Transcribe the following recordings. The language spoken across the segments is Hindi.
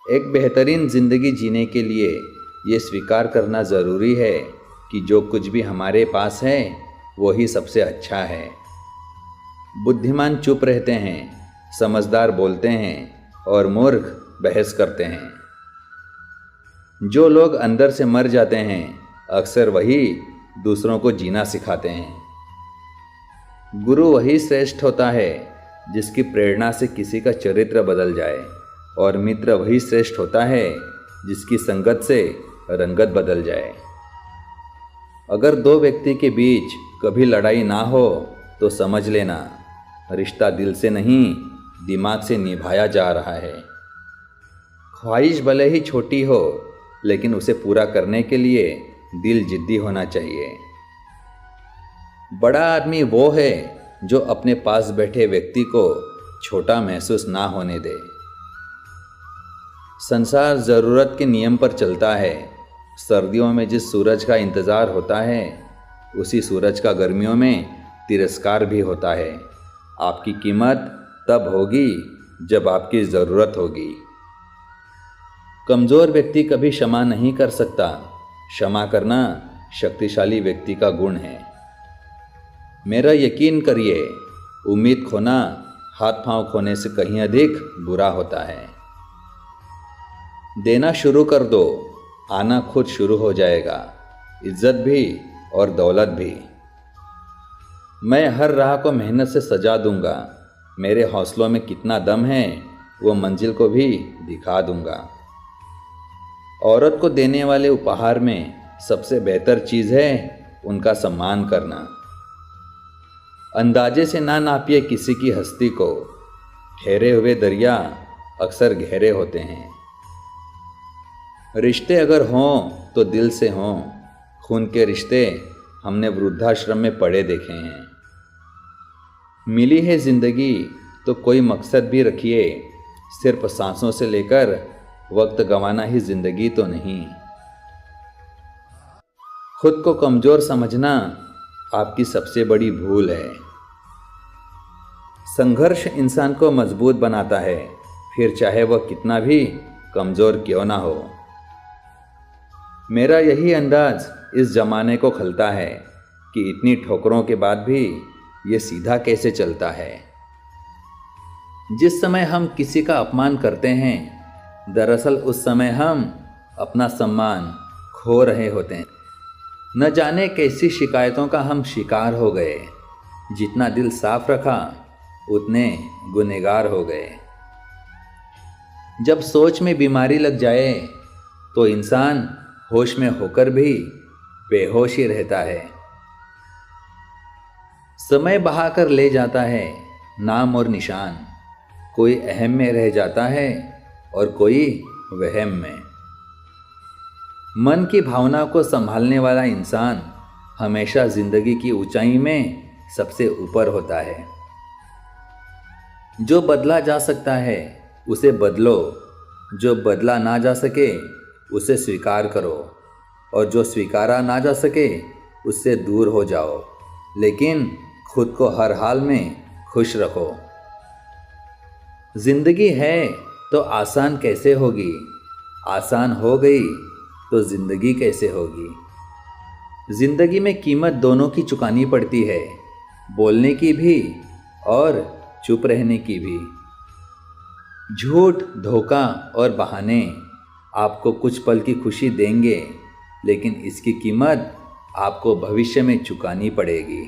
एक बेहतरीन ज़िंदगी जीने के लिए ये स्वीकार करना ज़रूरी है कि जो कुछ भी हमारे पास है वो ही सबसे अच्छा है। बुद्धिमान चुप रहते हैं, समझदार बोलते हैं और मूर्ख बहस करते हैं। जो लोग अंदर से मर जाते हैं अक्सर वही दूसरों को जीना सिखाते हैं। गुरु वही श्रेष्ठ होता है जिसकी प्रेरणा से किसी का चरित्र बदल जाए, और मित्र वही श्रेष्ठ होता है जिसकी संगत से रंगत बदल जाए। अगर दो व्यक्ति के बीच कभी लड़ाई ना हो तो समझ लेना रिश्ता दिल से नहीं दिमाग से निभाया जा रहा है। ख्वाहिश भले ही छोटी हो लेकिन उसे पूरा करने के लिए दिल जिद्दी होना चाहिए। बड़ा आदमी वो है जो अपने पास बैठे व्यक्ति को छोटा महसूस ना होने दे। संसार ज़रूरत के नियम पर चलता है। सर्दियों में जिस सूरज का इंतज़ार होता है उसी सूरज का गर्मियों में तिरस्कार भी होता है। आपकी कीमत तब होगी जब आपकी ज़रूरत होगी। कमज़ोर व्यक्ति कभी क्षमा नहीं कर सकता। क्षमा करना शक्तिशाली व्यक्ति का गुण है। मेरा यकीन करिए, उम्मीद खोना हाथ पांव खोने से कहीं अधिक बुरा होता है। देना शुरू कर दो, आना खुद शुरू हो जाएगा, इज्जत भी और दौलत भी। मैं हर राह को मेहनत से सजा दूंगा। मेरे हौसलों में कितना दम है वो मंजिल को भी दिखा दूंगा। औरत को देने वाले उपहार में सबसे बेहतर चीज़ है उनका सम्मान करना। अंदाजे से ना नापिए किसी की हस्ती को। ठहरे हुए दरिया अक्सर गहरे होते हैं। रिश्ते अगर हों तो दिल से हों। खून के रिश्ते हमने वृद्धाश्रम में पड़े देखे हैं। मिली है ज़िंदगी तो कोई मकसद भी रखिए। सिर्फ सांसों से लेकर वक्त गंवाना ही ज़िंदगी तो नहीं। खुद को कमज़ोर समझना आपकी सबसे बड़ी भूल है। संघर्ष इंसान को मजबूत बनाता है, फिर चाहे वह कितना भी कमज़ोर क्यों ना हो। मेरा यही अंदाज इस ज़माने को खलता है कि इतनी ठोकरों के बाद भी ये सीधा कैसे चलता है। जिस समय हम किसी का अपमान करते हैं दरअसल उस समय हम अपना सम्मान खो रहे होते हैं। न जाने कैसी शिकायतों का हम शिकार हो गए। जितना दिल साफ रखा उतने गुनहगार हो गए। जब सोच में बीमारी लग जाए तो इंसान होश में होकर भी बेहोश ही रहता है। समय बहाकर ले जाता है नाम और निशान। कोई अहम में रह जाता है और कोई वहम में। मन की भावना को संभालने वाला इंसान हमेशा जिंदगी की ऊंचाई में सबसे ऊपर होता है। जो बदला जा सकता है उसे बदलो, जो बदला ना जा सके उसे स्वीकार करो, और जो स्वीकारा ना जा सके उससे दूर हो जाओ, लेकिन खुद को हर हाल में खुश रखो। जिंदगी है तो आसान कैसे होगी, आसान हो गई तो जिंदगी कैसे होगी। जिंदगी में कीमत दोनों की चुकानी पड़ती है, बोलने की भी और चुप रहने की भी। झूठ, धोखा और बहाने आपको कुछ पल की खुशी देंगे, लेकिन इसकी कीमत आपको भविष्य में चुकानी पड़ेगी।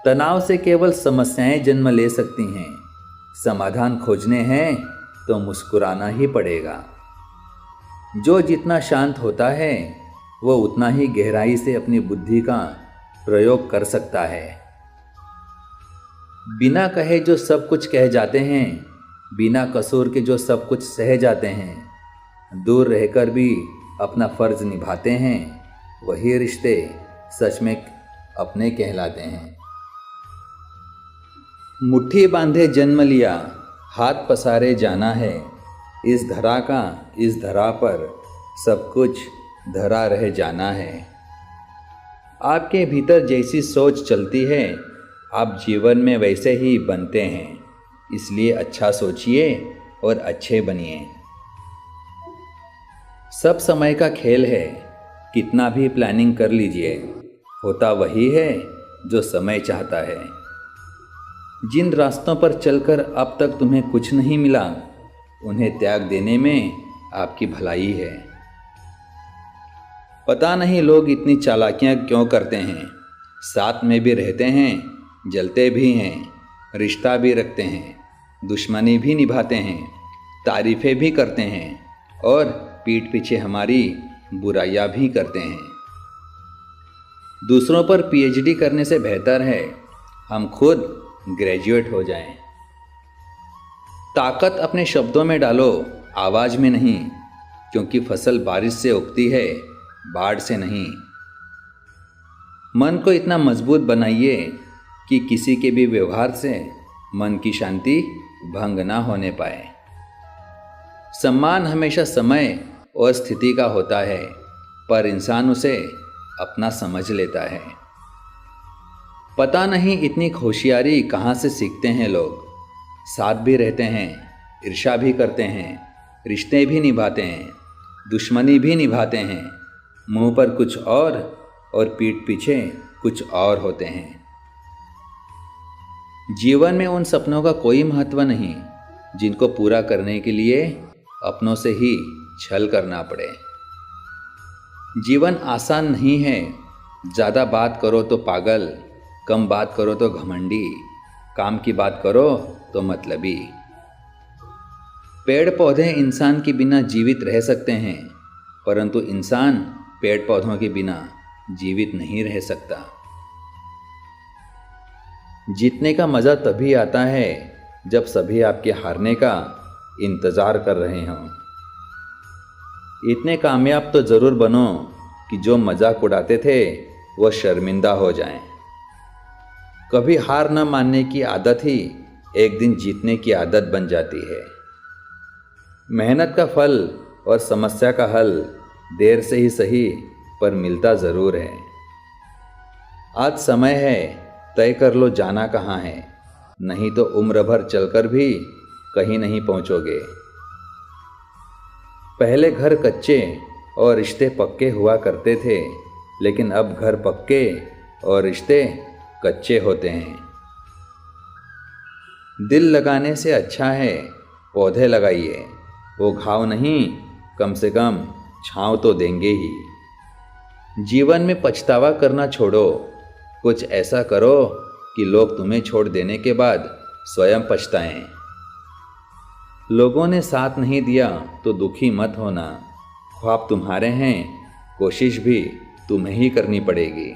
तनाव से केवल समस्याएं जन्म ले सकती हैं। समाधान खोजने हैं तो मुस्कुराना ही पड़ेगा। जो जितना शांत होता है वो उतना ही गहराई से अपनी बुद्धि का प्रयोग कर सकता है। बिना कहे जो सब कुछ कह जाते हैं, बिना कसूर के जो सब कुछ सह जाते हैं, दूर रहकर भी अपना फर्ज निभाते हैं, वही रिश्ते सच में अपने कहलाते हैं। मुट्ठी बांधे जन्म लिया, हाथ पसारे जाना है। इस धरा का इस धरा पर सब कुछ धरा रह जाना है। आपके भीतर जैसी सोच चलती है आप जीवन में वैसे ही बनते हैं। इसलिए अच्छा सोचिए और अच्छे बनिए। सब समय का खेल है, कितना भी प्लानिंग कर लीजिए, होता वही है जो समय चाहता है। जिन रास्तों पर चलकर अब तक तुम्हें कुछ नहीं मिला, उन्हें त्याग देने में आपकी भलाई है। पता नहीं लोग इतनी चालाकियां क्यों करते हैं। साथ में भी रहते हैं, जलते भी हैं, रिश्ता भी रखते हैं, दुश्मनी भी निभाते हैं, तारीफ़ें भी करते हैं और पीठ पीछे हमारी बुराइयां भी करते हैं। दूसरों पर पीएचडी करने से बेहतर है हम खुद ग्रेजुएट हो जाएं। ताकत अपने शब्दों में डालो, आवाज़ में नहीं, क्योंकि फसल बारिश से उगती है, बाढ़ से नहीं। मन को इतना मजबूत बनाइए कि किसी के भी व्यवहार से मन की शांति भंग ना होने पाए। सम्मान हमेशा समय और स्थिति का होता है, पर इंसान उसे अपना समझ लेता है। पता नहीं इतनी होशियारी कहाँ से सीखते हैं लोग। साथ भी रहते हैं, ईर्ष्या भी करते हैं, रिश्ते भी निभाते हैं, दुश्मनी भी निभाते हैं, मुंह पर कुछ और पीठ पीछे कुछ और होते हैं। जीवन में उन सपनों का कोई महत्व नहीं जिनको पूरा करने के लिए अपनों से ही छल करना पड़े। जीवन आसान नहीं है। ज़्यादा बात करो तो पागल, कम बात करो तो घमंडी, काम की बात करो तो मतलबी। पेड़ पौधे इंसान के बिना जीवित रह सकते हैं, परंतु इंसान पेड़ पौधों के बिना जीवित नहीं रह सकता। जीतने का मज़ा तभी आता है जब सभी आपके हारने का इंतज़ार कर रहे हों। इतने कामयाब तो ज़रूर बनो कि जो मजाक उड़ाते थे वो शर्मिंदा हो जाएं। कभी हार न मानने की आदत ही एक दिन जीतने की आदत बन जाती है। मेहनत का फल और समस्या का हल देर से ही सही पर मिलता ज़रूर है। आज समय है, तय कर लो जाना कहाँ है, नहीं तो उम्र भर चलकर भी कहीं नहीं पहुँचोगे। पहले घर कच्चे और रिश्ते पक्के हुआ करते थे, लेकिन अब घर पक्के और रिश्ते कच्चे होते हैं। दिल लगाने से अच्छा है पौधे लगाइए, वो घाव नहीं, कम से कम छांव तो देंगे ही। जीवन में पछतावा करना छोड़ो, कुछ ऐसा करो कि लोग तुम्हें छोड़ देने के बाद स्वयं पछताएं। लोगों ने साथ नहीं दिया तो दुखी मत होना। ख्वाब तुम्हारे हैं, कोशिश भी तुम्हें ही करनी पड़ेगी।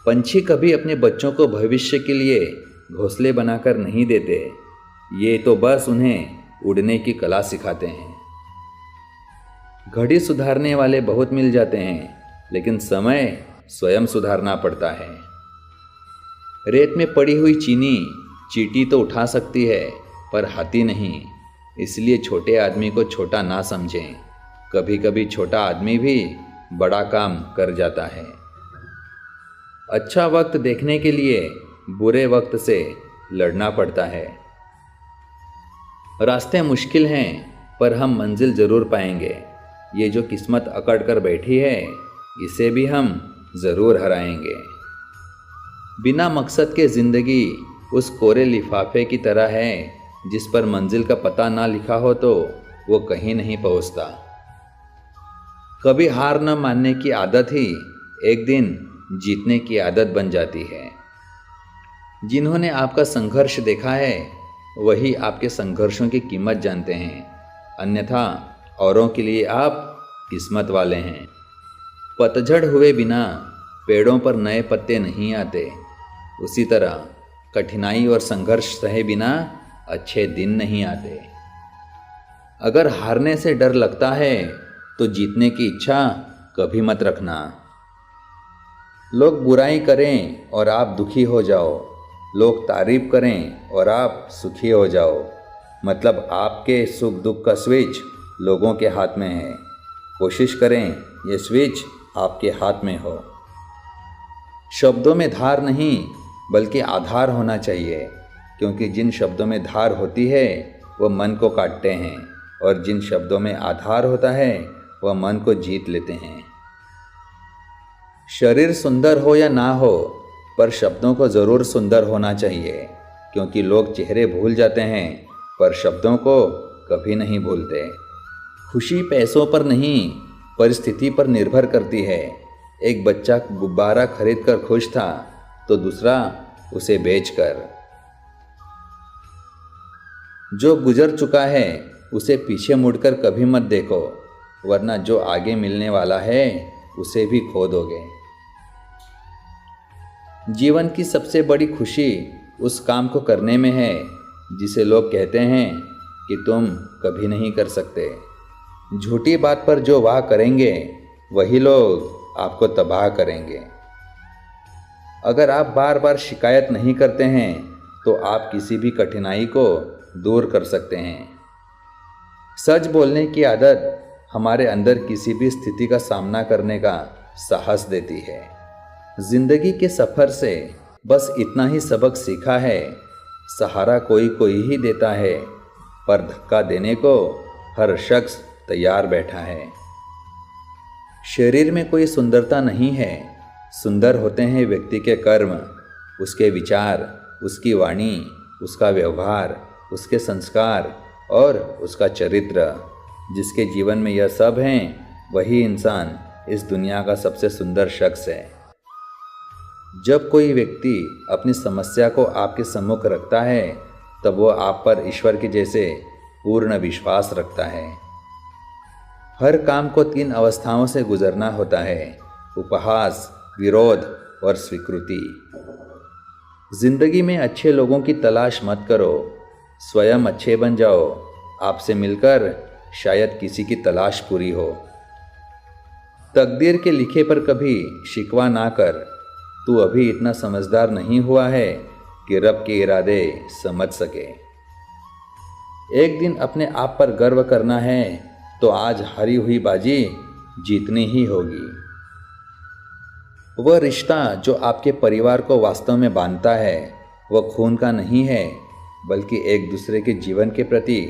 पंछी कभी अपने बच्चों को भविष्य के लिए घोंसले बनाकर नहीं देते, ये तो बस उन्हें उड़ने की कला सिखाते हैं। घड़ी सुधारने वाले बहुत मिल जाते हैं, लेकिन समय स्वयं सुधारना पड़ता है। रेत में पड़ी हुई चींटी तो उठा सकती है, पर हाथी नहीं। इसलिए छोटे आदमी को छोटा ना समझें। कभी कभी छोटा आदमी भी बड़ा काम कर जाता है। अच्छा वक्त देखने के लिए बुरे वक्त से लड़ना पड़ता है। रास्ते मुश्किल हैं, पर हम मंजिल जरूर पाएंगे। ये जो किस्मत अकड़ कर बैठी है, इसे भी हम ज़रूर हराएंगे। बिना मकसद के ज़िंदगी उस कोरे लिफाफे की तरह है जिस पर मंजिल का पता ना लिखा हो तो वो कहीं नहीं पहुंचता। कभी हार न मानने की आदत ही एक दिन जीतने की आदत बन जाती है। जिन्होंने आपका संघर्ष देखा है वही आपके संघर्षों की कीमत जानते हैं, अन्यथा औरों के लिए आप किस्मत वाले हैं। पतझड़ हुए बिना पेड़ों पर नए पत्ते नहीं आते, उसी तरह कठिनाई और संघर्ष सहे बिना अच्छे दिन नहीं आते। अगर हारने से डर लगता है तो जीतने की इच्छा कभी मत रखना। लोग बुराई करें और आप दुखी हो जाओ, लोग तारीफ करें और आप सुखी हो जाओ, मतलब आपके सुख दुख का स्विच लोगों के हाथ में है। कोशिश करें ये स्विच आपके हाथ में हो। शब्दों में धार नहीं बल्कि आधार होना चाहिए, क्योंकि जिन शब्दों में धार होती है वह मन को काटते हैं, और जिन शब्दों में आधार होता है वह मन को जीत लेते हैं। शरीर सुंदर हो या ना हो, पर शब्दों को ज़रूर सुंदर होना चाहिए, क्योंकि लोग चेहरे भूल जाते हैं पर शब्दों को कभी नहीं भूलते। खुशी पैसों पर नहीं, परिस्थिति पर निर्भर करती है। एक बच्चा गुब्बारा खरीद कर खुश था तो दूसरा उसे बेचकर। जो गुजर चुका है उसे पीछे मुड़कर कभी मत देखो, वरना जो आगे मिलने वाला है उसे भी खो दोगे। जीवन की सबसे बड़ी खुशी उस काम को करने में है जिसे लोग कहते हैं कि तुम कभी नहीं कर सकते। झूठी बात पर जो वाह करेंगे वही लोग आपको तबाह करेंगे। अगर आप बार बार शिकायत नहीं करते हैं तो आप किसी भी कठिनाई को दूर कर सकते हैं। सच बोलने की आदत हमारे अंदर किसी भी स्थिति का सामना करने का साहस देती है। जिंदगी के सफ़र से बस इतना ही सबक सीखा है, सहारा कोई कोई ही देता है, पर धक्का देने को हर शख्स तैयार बैठा है। शरीर में कोई सुंदरता नहीं है, सुंदर होते हैं व्यक्ति के कर्म, उसके विचार, उसकी वाणी, उसका व्यवहार, उसके संस्कार और उसका चरित्र। जिसके जीवन में यह सब हैं वही इंसान इस दुनिया का सबसे सुंदर शख्स है। जब कोई व्यक्ति अपनी समस्या को आपके सम्मुख रखता है तब वो आप पर ईश्वर के जैसे पूर्ण विश्वास रखता है। हर काम को 3 अवस्थाओं से गुजरना होता है: उपहास, विरोध और स्वीकृति। जिंदगी में अच्छे लोगों की तलाश मत करो, स्वयं अच्छे बन जाओ। आपसे मिलकर शायद किसी की तलाश पूरी हो। तकदीर के लिखे पर कभी शिकवा ना कर, तू अभी इतना समझदार नहीं हुआ है कि रब के इरादे समझ सके। एक दिन अपने आप पर गर्व करना है तो आज हारी हुई बाजी जीतनी ही होगी। वह रिश्ता जो आपके परिवार को वास्तव में बांधता है वह खून का नहीं है, बल्कि एक दूसरे के जीवन के प्रति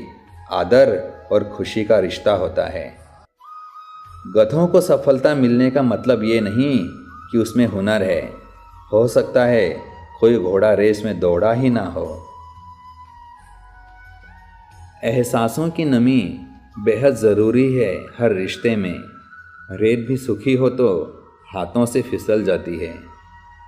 आदर और खुशी का रिश्ता होता है। गधों को सफलता मिलने का मतलब ये नहीं कि उसमें हुनर है। हो सकता है कोई घोड़ा रेस में दौड़ा ही ना हो। एहसासों की नमी बेहद ज़रूरी है हर रिश्ते में। रेत भी सूखी हो तो हाथों से फिसल जाती है।